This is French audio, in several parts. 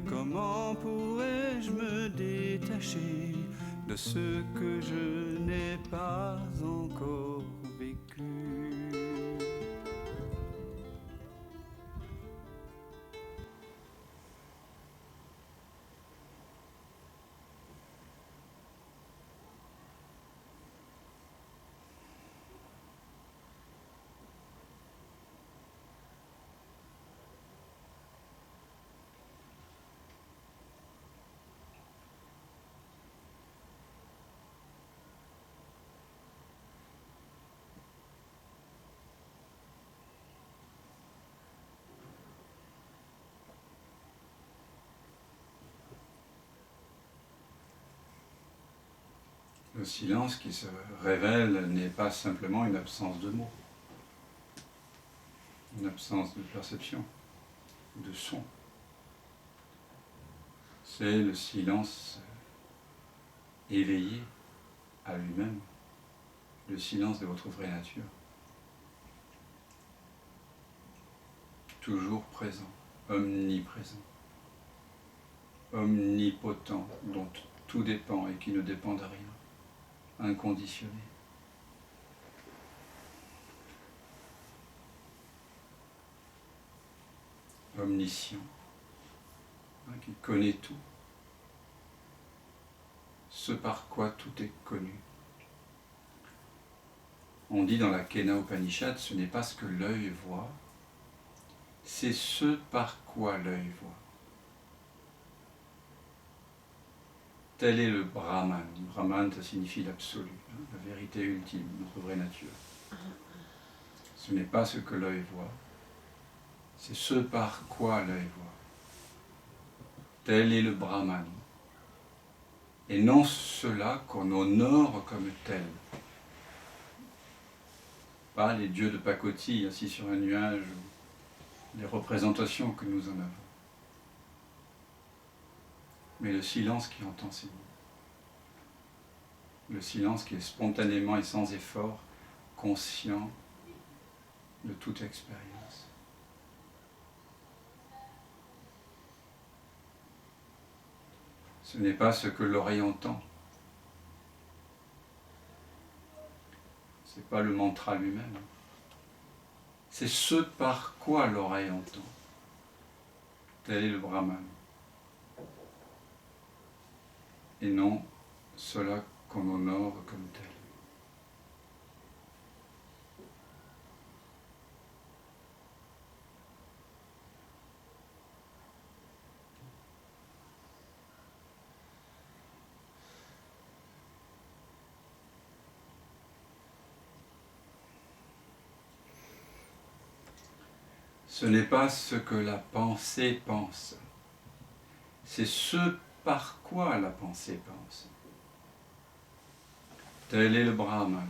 Comment pourrais-je me détacher de ce que je n'ai pas encore vécu? Le silence qui se révèle n'est pas simplement une absence de mots, une absence de perception, de son. C'est le silence éveillé à lui-même, le silence de votre vraie nature. Toujours présent, omniprésent, omnipotent, dont tout dépend et qui ne dépend de rien, inconditionné. Omniscient, qui connaît tout, ce par quoi tout est connu. On dit dans la Kena Upanishad, ce n'est pas ce que l'œil voit, c'est ce par quoi l'œil voit. Tel est le Brahman. Brahman, ça signifie l'absolu, la vérité ultime, notre vraie nature. Ce n'est pas ce que l'œil voit, c'est ce par quoi l'œil voit. Tel est le Brahman. Et non cela qu'on honore comme tel. Pas les dieux de pacotille assis sur un nuage, ou les représentations que nous en avons. Mais le silence qui entend ces mots. Le silence qui est spontanément et sans effort conscient de toute expérience. Ce n'est pas ce que l'oreille entend. Ce n'est pas le mantra lui-même. C'est ce par quoi l'oreille entend. Tel est le Brahman. Et non cela qu'on honore comme tel. Ce n'est pas ce que la pensée pense, c'est ce par quoi la pensée pense. Tel est le Brahman,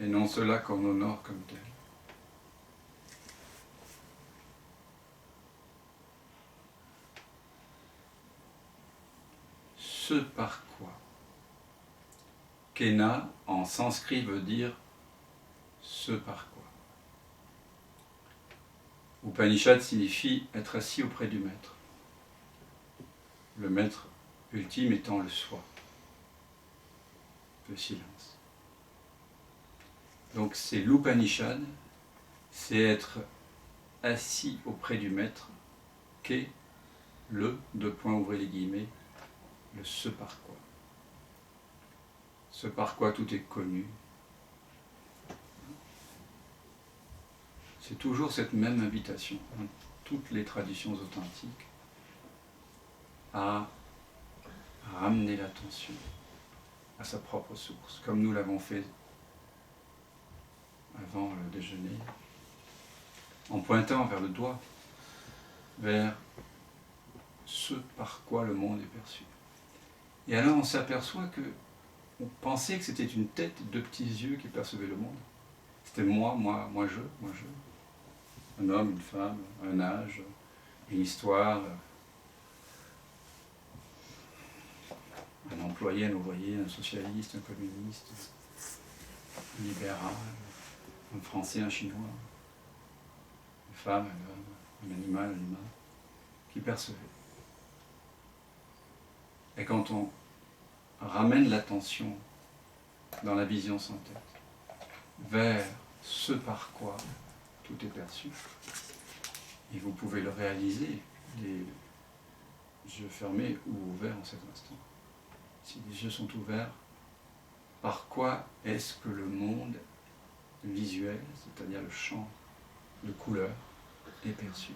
et non cela qu'on honore comme tel. Ce par quoi. Kena, en sanskrit, veut dire ce par quoi. Upanishad signifie être assis auprès du maître. Le maître ultime étant le soi, le silence. Donc c'est l'Upanishad, c'est être assis auprès du maître qu'est le, ouvrez les guillemets, le ce par quoi. Ce par quoi tout est connu. C'est toujours cette même invitation, dans toutes les traditions authentiques, à ramener l'attention à sa propre source, comme nous l'avons fait avant le déjeuner, en pointant vers le doigt, vers ce par quoi le monde est perçu. Et alors on s'aperçoit que on pensait que c'était une tête, deux petits yeux qui percevaient le monde. C'était moi, je. Un homme, une femme, un âge, une histoire, un employé, un ouvrier, un socialiste, un communiste, un libéral, un Français, un Chinois, une femme, un homme, un animal, un humain, qui percevait. Et quand on ramène l'attention dans la vision sans tête vers ce par quoi tout est perçu, et vous pouvez le réaliser, les yeux fermés ou ouverts en cet instant. Si les yeux sont ouverts, par quoi est-ce que le monde visuel, c'est-à-dire le champ de couleurs, est perçu?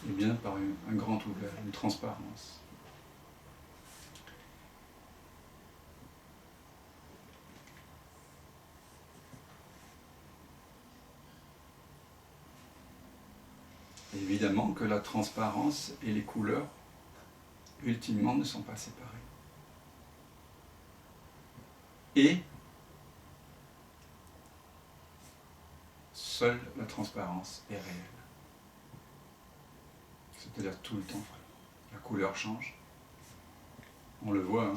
Eh bien par un grand ouvert, une transparence. Évidemment que la transparence et les couleurs, ultimement, ne sont pas séparées. Et seule la transparence est réelle. C'est-à-dire tout le temps. La couleur change. On le voit,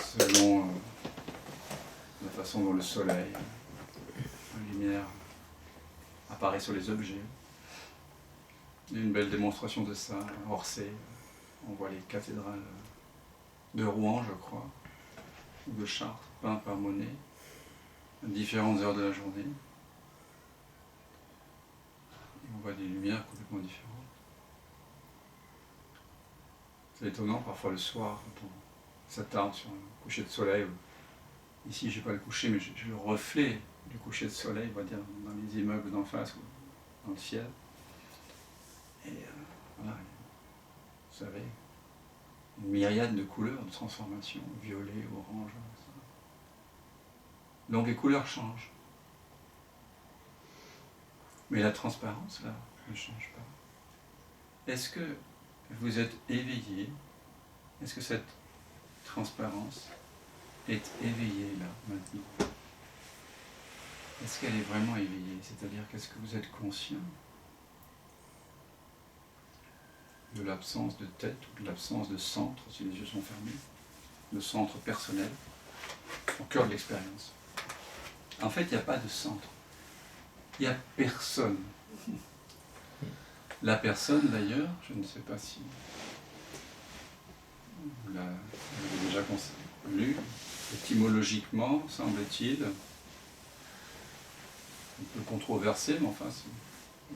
selon la façon dont le soleil, la lumière apparaît sur les objets. Il y a une belle démonstration de ça à Orsay. On voit les cathédrales de Rouen, je crois, ou de Chartres, peintes par Monet, à différentes heures de la journée. Et on voit des lumières complètement différentes. C'est étonnant, parfois le soir, quand on s'attarde sur un coucher de soleil. Ici, je n'ai pas le coucher, mais j'ai le reflet du coucher de soleil, on va dire, dans les immeubles d'en face ou dans le ciel. Et voilà, vous savez, une myriade de couleurs, de transformations, violet, orange. Ça. Donc les couleurs changent. Mais la transparence, là, ne change pas. Est-ce que vous êtes éveillé? Est-ce que cette transparence est éveillée, là, maintenant? Est-ce qu'elle est vraiment éveillée? C'est-à-dire qu'est-ce que vous êtes conscient de l'absence de tête ou de l'absence de centre, si les yeux sont fermés, de centre personnel, au cœur de l'expérience. En fait, il n'y a pas de centre. Il n'y a personne. La personne, d'ailleurs, je ne sais pas si vous l'avez déjà lu, étymologiquement, semble-t-il, un peu controversé, mais enfin, c'est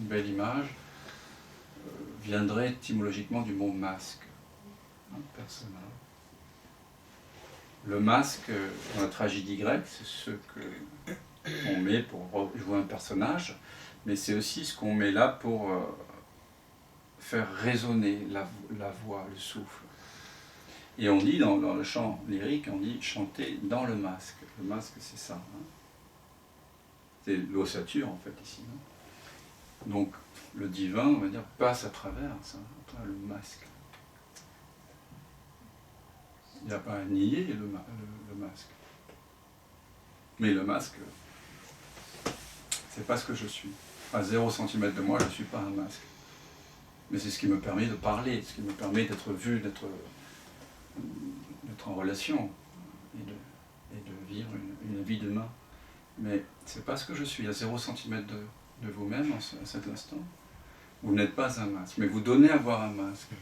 une belle image, viendrait étymologiquement du mot masque, personnel. Le masque, dans la tragédie grecque, c'est ce qu'on met pour jouer un personnage, mais c'est aussi ce qu'on met là pour faire résonner la voix, le souffle. Et on dit, dans le chant lyrique, on dit chanter dans le masque. Le masque, c'est ça. C'est l'ossature, en fait, ici. Donc, le divin, on va dire, passe à travers ça, à travers le masque. Il n'y a pas à nier le masque. Mais le masque, c'est pas ce que je suis. À 0 cm de moi, je ne suis pas un masque. Mais c'est ce qui me permet de parler, ce qui me permet d'être vu, d'être en relation et de vivre une vie d'humain. Mais c'est pas ce que je suis. À 0 cm de vous-même, à cet instant, vous n'êtes pas un masque, mais vous donnez à voir un masque.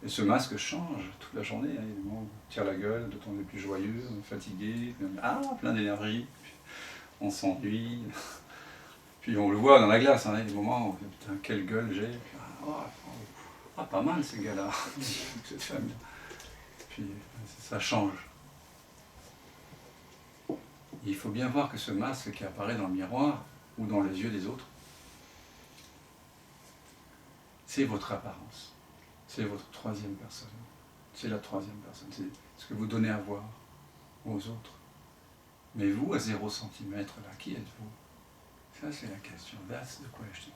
Et ce masque change toute la journée. Il y a des moments où on tire la gueule, d'autres on est plus joyeux, on est fatigué, plein d'énergie, on s'ennuie. Puis on le voit dans la glace, il y a des moments où, putain, quelle gueule j'ai. Pas mal ces gars-là, cette femme. Puis ça change. Il faut bien voir que ce masque qui apparaît dans le miroir ou dans les yeux des autres, c'est votre apparence. C'est votre troisième personne. C'est la troisième personne. C'est ce que vous donnez à voir aux autres. Mais vous, à 0 cm, là, qui êtes-vous? Ça, c'est la question. That's the question.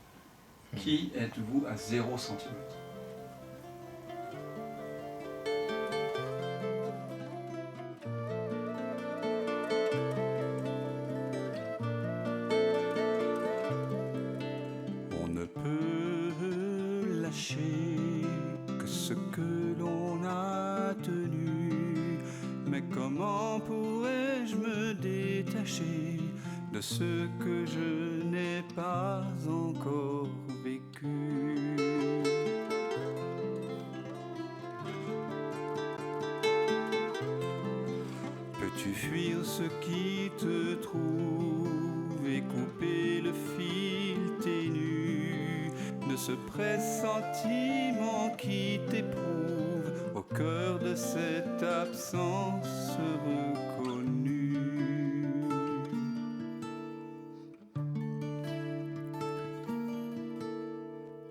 Qui êtes-vous à 0 cm? On ne peut lâcher que ce que l'on a tenu. Mais comment pourrais-je me détacher de ce que je n'ai pas encore vécu. Peux-tu fuir ce qui te trouve et couper le fil ténu de ce pressentiment qui t'éprouve au cœur de cette absence reconnue?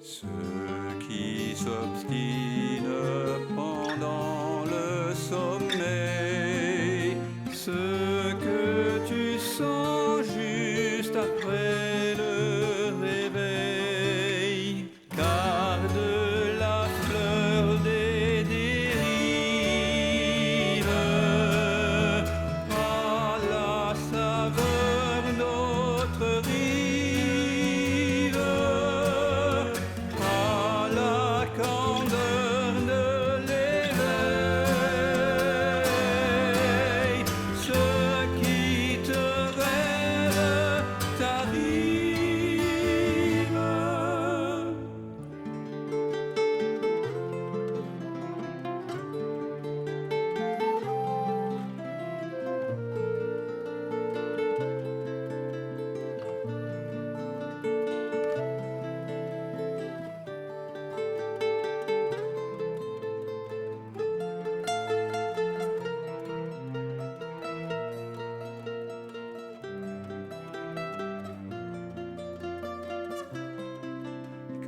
Ceux qui s'obstinent pendant le sommeil, ce que tu sens juste après le réveil, garde la fleur des dérives à la saveur d'autres rives, à la candeur de l'éveil. Ce qui te rêve t'arrive.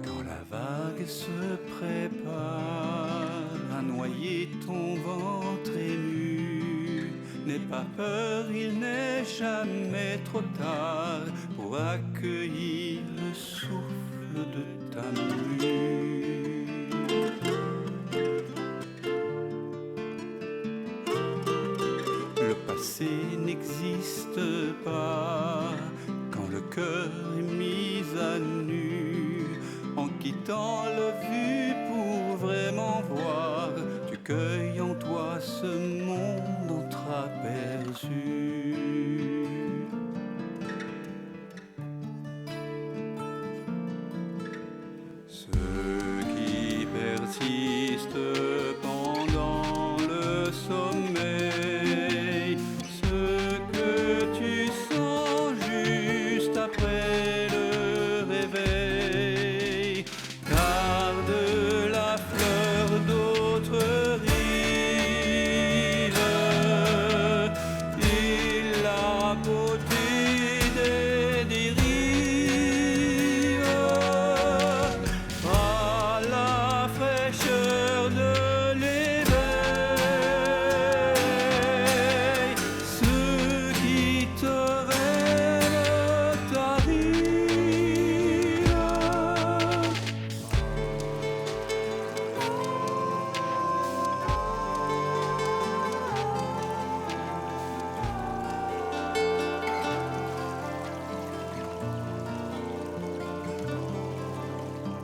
Quand la vague se prépare à noyer ton ventre nu, n'aie pas peur, il n'est jamais trop tard pour accueillir le souffle de ta mue. Le passé n'existe pas quand le cœur est mis à nu. En quittant le vu pour vraiment voir, tu cueilles en toi ce monde entreaperçu. Ceux qui persistent pendant le sommeil, ce que tu sens juste après le réveil, garde la fleur d'autres rives et la beauté des dérives, à la fraîcheur de l'éveil. Ce qui te rêve t'arrive.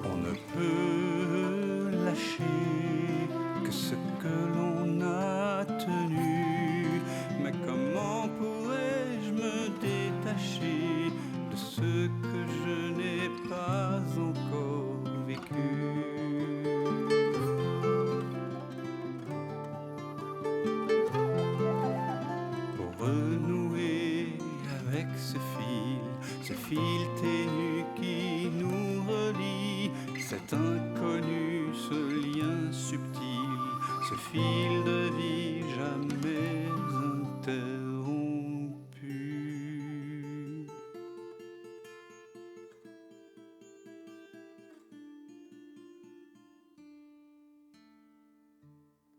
On ne peut lâcher que ce que l'on a tenu, mais comment pourrais-je me détacher de ce que je n'ai pas encore vécu? Pour renouer avec ce fil ténu qui nous relie, c'est un